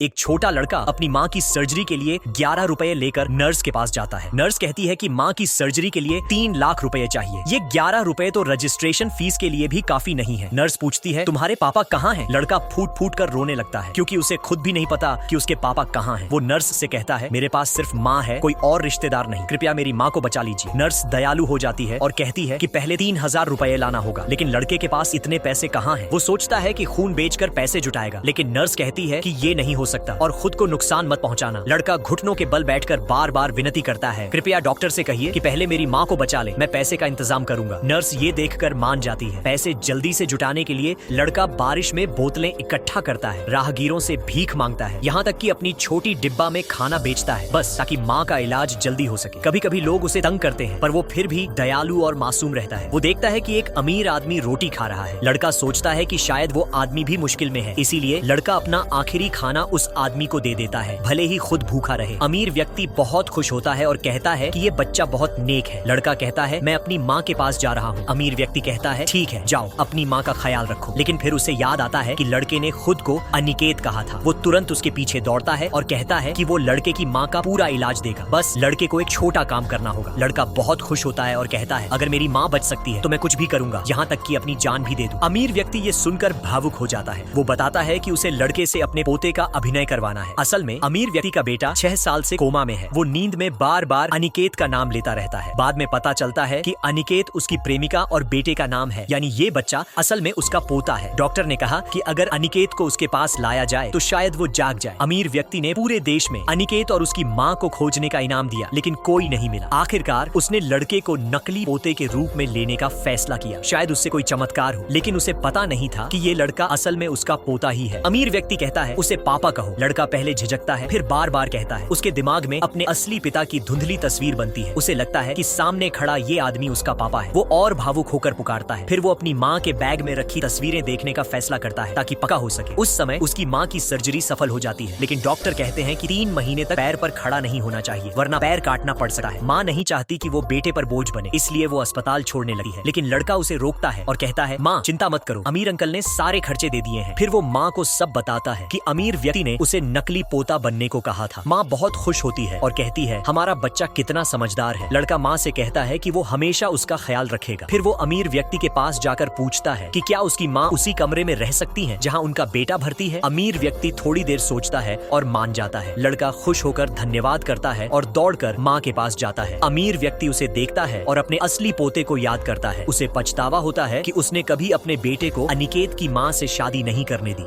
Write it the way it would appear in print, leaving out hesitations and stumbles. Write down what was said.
एक छोटा लड़का अपनी माँ की सर्जरी के लिए 11 रुपए लेकर नर्स के पास जाता है। नर्स कहती है कि माँ की सर्जरी के लिए 3 लाख रुपए चाहिए। ये 11 रुपए तो रजिस्ट्रेशन फीस के लिए भी काफी नहीं है। नर्स पूछती है तुम्हारे पापा कहाँ हैं? लड़का फूट फूट कर रोने लगता है क्योंकि उसे खुद भी नहीं पता कि उसके पापा कहाँ हैं। वो नर्स से कहता है मेरे पास सिर्फ माँ है, कोई और रिश्तेदार नहीं, कृपया मेरी माँ को बचा लीजिए। नर्स दयालु हो जाती है और कहती है कि पहले 3000 रुपए लाना होगा, लेकिन लड़के के पास इतने पैसे कहाँ हैं? वो सोचता है कि खून बेचकर पैसे जुटाएगा, लेकिन नर्स कहती है कि ये नहीं हो सकता और खुद को नुकसान मत पहुंचाना। लड़का घुटनों के बल बैठकर बार बार विनती करता है कृपया डॉक्टर से कहिए कि पहले मेरी माँ को बचा ले, मैं पैसे का इंतजाम करूंगा। नर्स ये देखकर मान जाती है। पैसे जल्दी से जुटाने के लिए लड़का बारिश में बोतलें इकट्ठा करता है, राहगीरों से भीख मांगता है, यहाँ तक कि अपनी छोटी डिब्बा में खाना बेचता है, बस ताकि माँ का इलाज जल्दी हो सके। कभी कभी लोग उसे तंग करते हैं, पर वो फिर भी दयालु और मासूम रहता है। वो देखता है कि एक अमीर आदमी रोटी खा रहा है। लड़का सोचता है कि शायद वो आदमी भी मुश्किल में है, इसीलिए लड़का अपना आखिरी खाना उस आदमी को दे देता है, भले ही खुद भूखा रहे। अमीर व्यक्ति बहुत खुश होता है और कहता है कि ये बच्चा बहुत नेक है। लड़का कहता है मैं अपनी माँ के पास जा रहा हूँ। अमीर व्यक्ति कहता है ठीक है जाओ, अपनी माँ का ख्याल रखो। लेकिन फिर उसे याद आता है कि लड़के ने खुद को अनिकेत कहा था। वो तुरंत उसके पीछे दौड़ता है और कहता है कि वो लड़के की माँ का पूरा इलाज देगा, बस लड़के को एक छोटा काम करना होगा। लड़का बहुत खुश होता है और कहता है अगर मेरी माँ बच सकती है तो मैं कुछ भी करूंगा, यहाँ तक कि अपनी जान भी दे दूं। अमीर व्यक्ति ये सुनकर भावुक हो जाता है। वो बताता है कि उसे लड़के से अपने पोते का अभिनय करवाना है। असल में अमीर व्यक्ति का बेटा 6 साल से कोमा में है। वो नींद में बार बार अनिकेत का नाम लेता रहता है। बाद में पता चलता है कि अनिकेत उसकी प्रेमिका और बेटे का नाम है, यानी ये बच्चा असल में उसका पोता है। डॉक्टर ने कहा कि अगर अनिकेत को उसके पास लाया जाए तो शायद वो जाग जाए। अमीर व्यक्ति ने पूरे देश में अनिकेत और उसकी माँ को खोजने का इनाम दिया, लेकिन कोई नहीं मिला। आखिरकार उसने लड़के को नकली पोते के रूप में लेने का फैसला किया। शायद उससे कोई चमत्कार हो, लेकिन उसे पता नहीं था कि ये लड़का असल में उसका पोता ही है। अमीर व्यक्ति कहता है उसे पापा कहो। लड़का पहले झिझकता है, फिर बार बार कहता है। उसके दिमाग में अपने असली पिता की धुंधली तस्वीर बनती है। उसे लगता है कि सामने खड़ा ये आदमी उसका पापा है। वो और भावुक होकर पुकारता है। फिर वो अपनी माँ के बैग में रखी तस्वीरें देखने का फैसला करता है ताकि पक्का हो सके। उस समय उसकी माँ की सर्जरी सफल हो जाती है, लेकिन डॉक्टर कहते हैं कि 3 महीने तक पैर पर खड़ा नहीं होना चाहिए, वरना पैर काटना पड़ सकता है। माँ नहीं चाहती कि वो बेटे पर बोझ बने, इसलिए वो अस्पताल छोड़ने लगी है, लेकिन लड़का उसे रोकता है और कहता है माँ चिंता मत करो, अमीर अंकल ने सारे खर्चे दे दिए हैं। फिर वो माँ को सब बताता है कि अमीर व्यक्ति ने उसे नकली पोता बनने को कहा था। माँ बहुत खुश होती है और कहती है हमारा बच्चा कितना समझदार है। लड़का माँ से कहता है कि वो हमेशा उसका ख्याल रखेगा। फिर वो अमीर व्यक्ति के पास जाकर पूछता है कि क्या उसकी माँ उसी कमरे में रह सकती है जहाँ उनका बेटा भर्ती है। अमीर व्यक्ति थोड़ी देर सोचता है और मान जाता है। लड़का खुश होकर धन्यवाद करता है और दौड़कर माँ के पास जाता है। अमीर व्यक्ति उसे देखता है और अपने असली पोते को याद करता है। उसे पछतावा होता है कि उसने कभी अपने बेटे को अनिकेत की माँ से शादी नहीं करने दी।